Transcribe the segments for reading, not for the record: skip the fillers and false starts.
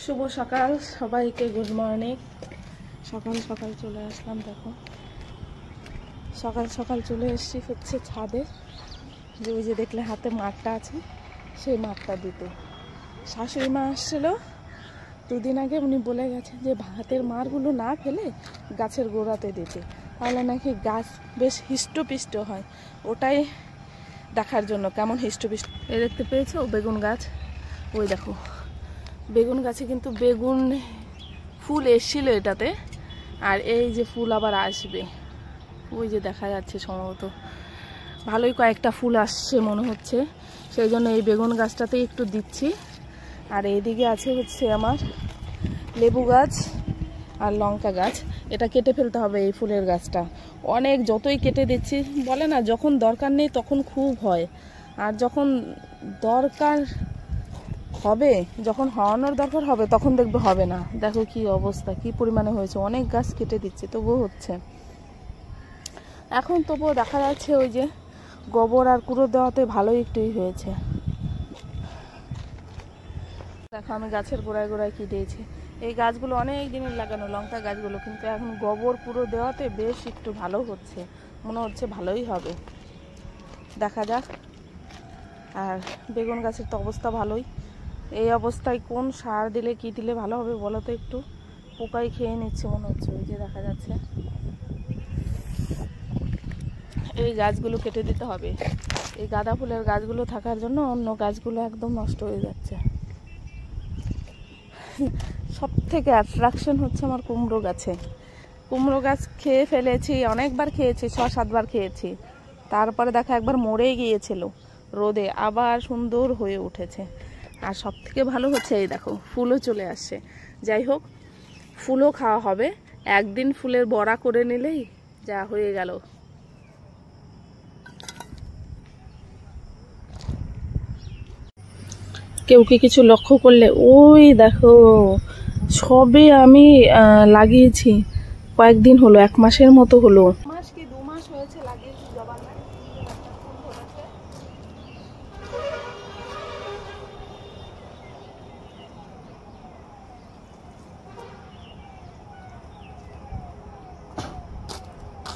শুভ সকাল সবাইকে, good morning. সকাল সকাল চলে আসলাম, দেখো সকাল সকাল চলে এসেছি হচ্ছে ছাদে, যে ওই যে দেখলে হাতে মাঠটা আছে সেই মাঠটা দিতে। শাশুড়ি মা আসছিল দুদিন আগে, উনি বলে গেছেন যে ভাতের মারগুলো না ফেলে গাছের গোড়াতে দিতে, তাহলে নাকি গাছ বেশ হৃষ্টপুষ্ট হয়। ওটাই দেখার জন্য কেমন হৃষ্টপুষ্ট। এই দেখতে পেয়েছো বেগুন গাছ, ওই দেখো বেগুন গাছে কিন্তু বেগুন ফুল এসেছিল এটাতে, আর এই যে ফুল আবার আসবে, ওই যে দেখা যাচ্ছে সম্ভবত ভালোই কয়েকটা ফুল আসছে মনে হচ্ছে, সেই জন্য এই বেগুন গাছটাতেই একটু দিচ্ছি। আর এইদিকে আছে হচ্ছে আমার লেবু গাছ আর লঙ্কা গাছ, এটা কেটে ফেলতে হবে এই ফুলের গাছটা। অনেক যতই কেটে দিচ্ছি, বলে না যখন দরকার নেই তখন খুব হয়, আর যখন দরকার হবে, যখন হওয়ানোর দরকার হবে তখন দেখবে হবে না। দেখো কি অবস্থা, কি পরিমাণে হয়েছে, অনেক গাছ কেটে দিচ্ছে তবুও হচ্ছে। এখন তবুও দেখা যাচ্ছে ওই যে গোবর আর কুড়ো দেওয়াতে ভালোই একটুই হয়েছে। দেখো আমি গাছের গোড়ায় গোড়ায় কি দিয়েছি, এই গাছগুলো অনেক দিনের লাগানো লঙ্কা গাছগুলো, কিন্তু এখন গোবর কুড়ো দেওয়াতে বেশ একটু ভালো হচ্ছে, মনে হচ্ছে ভালোই হবে, দেখা যাক। আর বেগুন গাছের তো অবস্থা ভালোই, এই অবস্থায় কোন সার দিলে কি দিলে ভালো হবে বলো তো, একটু পোকাই খেয়ে নিচ্ছে মনে হচ্ছে, ওই যে দেখা যাচ্ছে। এই গাছগুলো কেটে দিতে হবে, এই গাঁদা ফুলের গাছগুলো থাকার জন্য অন্য গাছগুলো একদম নষ্ট হয়ে যাচ্ছে। সব থেকে অ্যাট্রাকশন হচ্ছে আমার কুমড়ো গাছে, কুমড়ো গাছ খেয়ে ফেলেছি, অনেকবার খেয়েছি, 6-7 বার খেয়েছি, তারপরে দেখা একবার মরেই গিয়েছিল রোদে, আবার সুন্দর হয়ে উঠেছে। আর সব থেকে ভালো হচ্ছে এই দেখো ফুলও চলে আসছে। যাই হোক, ফুলও খাওয়া হবে, একদিন ফুলের বড়া করে নিলেই যা হয়ে গেল। কেউ কি কিছু লক্ষ্য করলে? ওই দেখো সবে আমি লাগিয়েছি, কয়েকদিন হলো, 1 মাসের মতো হলো, মাস কি 2 মাস হয়েছে লাগিয়েছি জবা গাছ।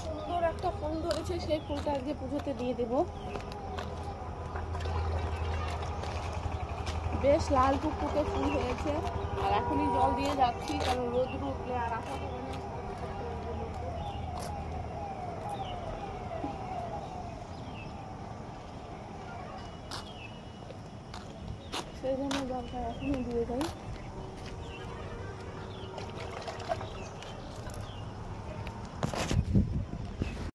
সুন্দর একটা ফুল ধরেছে, সেই ফুলটা আজকে পুজোতে দিয়ে দেব। বেশ লাল টুকটুকে ফুল হয়েছে, আর এখনই জল দিয়ে যাচ্ছি, কারণ রোদ উঠলে আর আসা হবে না। সেই জন্য জলটা এখনই দিয়ে যাই।